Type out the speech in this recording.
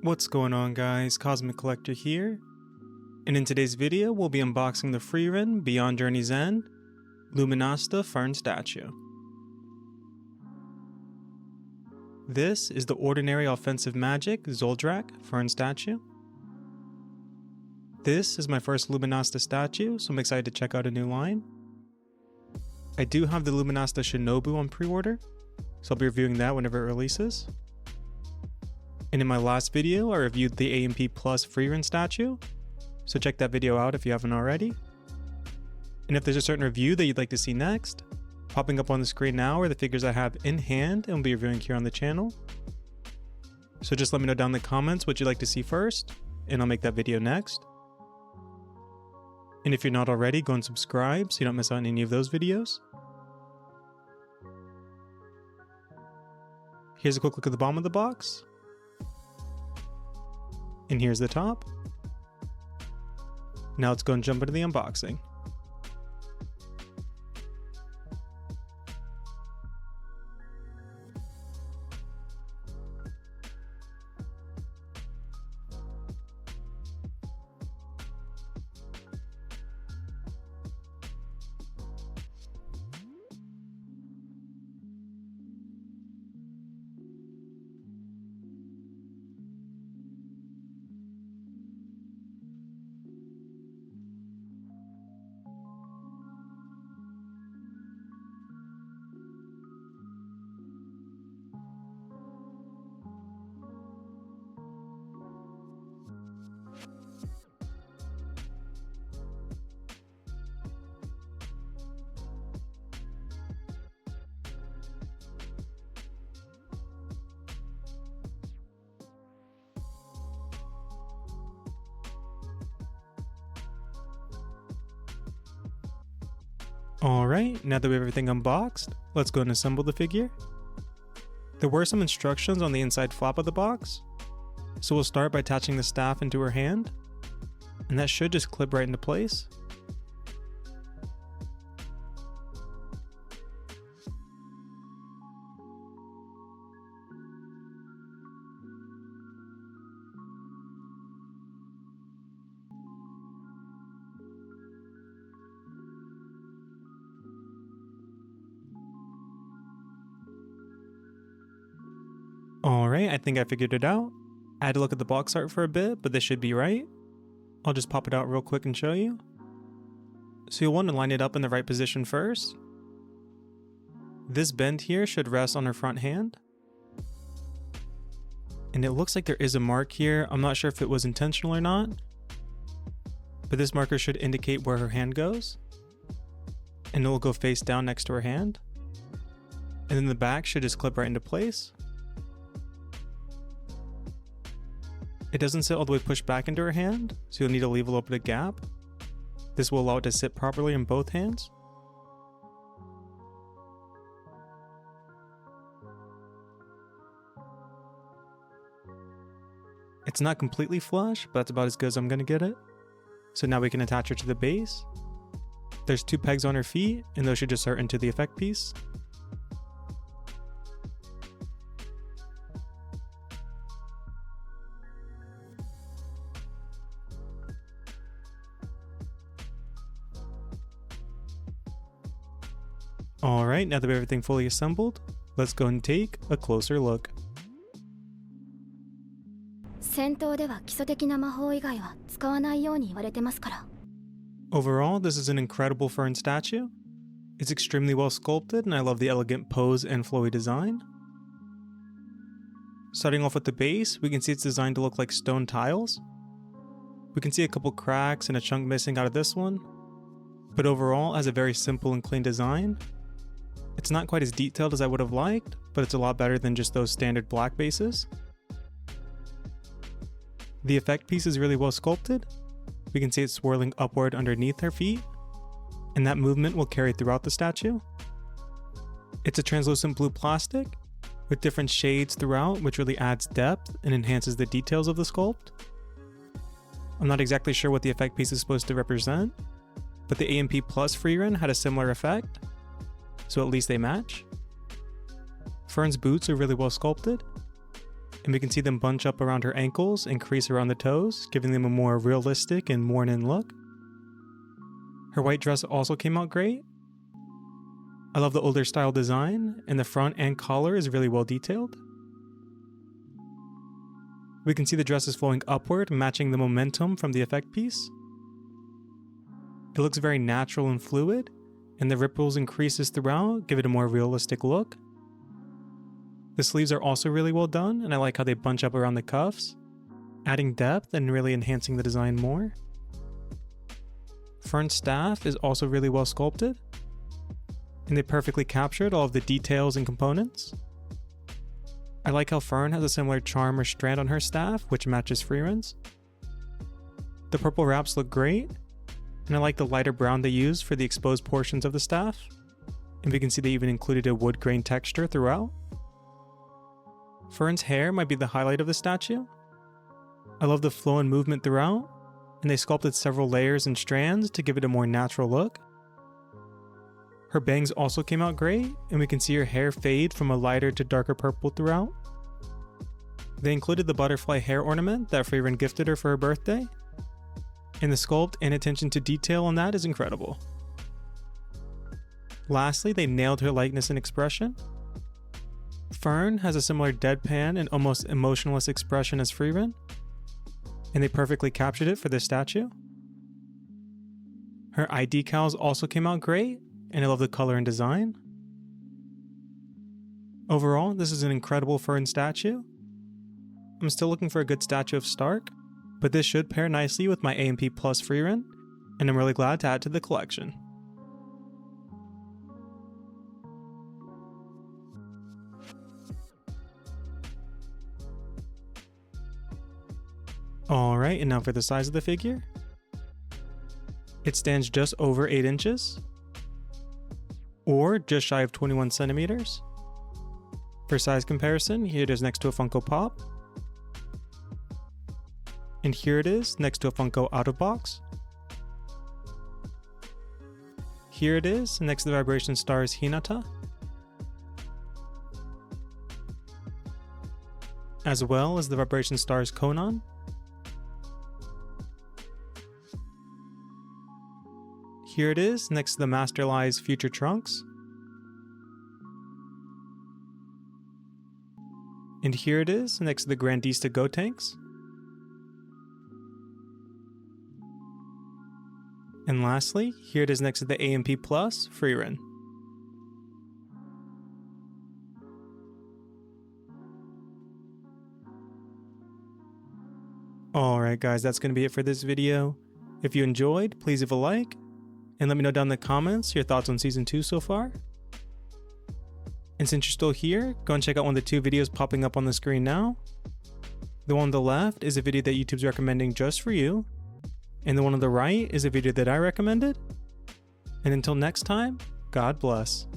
What's going on guys, Cosmic Collector here, and in today's video we'll be unboxing the Frieren Beyond Journey's End Luminasta Fern statue. This is the ordinary Offensive Magic Zoltraak Fern statue. This is my first Luminasta statue, so I'm excited to check out a new line. I do have the Luminasta Shinobu on pre-order, so I'll be reviewing that whenever it releases. And in my last video, I reviewed the AMP Plus Frieren statue, so check that video out if you haven't already. And if there's a certain review that you'd like to see next, popping up on the screen now are the figures I have in hand and will be reviewing here on the channel. So just let me know down in the comments what you'd like to see first, and I'll make that video next. And if you're not already, go and subscribe so you don't miss out on any of those videos. Here's a quick look at the bottom of the box. And here's the top. Now let's go and jump into the unboxing. Alright, now that we have everything unboxed, let's go and assemble the figure. There were some instructions on the inside flap of the box, so we'll start by attaching the staff into her hand, and that should just clip right into place. Alright, I think I figured it out. I had to look at the box art for a bit, but this should be right. I'll just pop it out real quick and show you. So you'll want to line it up in the right position first. This bend here should rest on her front hand. And it looks like there is a mark here. I'm not sure if it was intentional or not. But this marker should indicate where her hand goes. And it will go face down next to her hand. And then the back should just clip right into place. It doesn't sit all the way pushed back into her hand, so you'll need to leave a little bit of gap. This will allow it to sit properly in both hands. It's not completely flush, but that's about as good as I'm going to get it. So now we can attach her to the base. There's 2 pegs on her feet, and those should just start into the effect piece. Alright, now that we have everything fully assembled, let's go and take a closer look. Overall, this is an incredible Fern statue. It's extremely well sculpted and I love the elegant pose and flowy design. Starting off with the base, we can see it's designed to look like stone tiles. We can see a couple cracks and a chunk missing out of this one, but overall it has a very simple and clean design. It's not quite as detailed as I would have liked, but it's a lot better than just those standard black bases. The effect piece is really well sculpted. We can see it swirling upward underneath her feet, and that movement will carry throughout the statue. It's a translucent blue plastic with different shades throughout, which really adds depth and enhances the details of the sculpt. I'm not exactly sure what the effect piece is supposed to represent, but the AMP Plus Frieren had a similar effect, so at least they match. Fern's boots are really well sculpted. and we can see them bunch up around her ankles and crease around the toes, giving them a more realistic and worn-in look. Her white dress also came out great. I love the older style design, and the front and collar is really well detailed. We can see the dress is flowing upward, matching the momentum from the effect piece. It looks very natural and fluid, and the ripples and creases throughout give it a more realistic look. The sleeves are also really well done, and I like how they bunch up around the cuffs, adding depth and really enhancing the design more. Fern's staff is also really well sculpted, and they perfectly captured all of the details and components. I like how Fern has a similar charm or strand on her staff, which matches Frieren's. The purple wraps look great, and I like the lighter brown they used for the exposed portions of the staff, and we can see they even included a wood grain texture throughout. Fern's hair might be the highlight of the statue. I love the flow and movement throughout, and they sculpted several layers and strands to give it a more natural look. Her bangs also came out great, and we can see her hair fade from a lighter to darker purple throughout. They included the butterfly hair ornament that Frieren gifted her for her birthday, and the sculpt and attention to detail on that is incredible. Lastly, they nailed her likeness and expression. Fern has a similar deadpan and almost emotionless expression as Frieren, and they perfectly captured it for this statue. Her eye decals also came out great, and I love the color and design. Overall, this is an incredible Fern statue. I'm still looking for a good statue of Stark, but this should pair nicely with my AMP Plus Frieren, and I'm really glad to add to the collection. Alright, and now for the size of the figure. It stands just over 8 inches, or just shy of 21 centimeters. For size comparison, here it is next to a Funko Pop, and here it is next to a Funko Out of Box. Here it is next to the Vibration Stars Hinata, as well as the Vibration Stars Conan. Here it is next to the Master Lies Future Trunks. And here it is next to the Grandista Gotenks. And lastly, here it is next to the AMP Plus Frieren. Alright guys, that's going to be it for this video. If you enjoyed, please leave a like, and let me know down in the comments your thoughts on Season 2 so far. And since you're still here, go and check out one of the 2 videos popping up on the screen now. The one on the left is a video that YouTube's recommending just for you, and the one on the right is a video that I recommended. And until next time, God bless.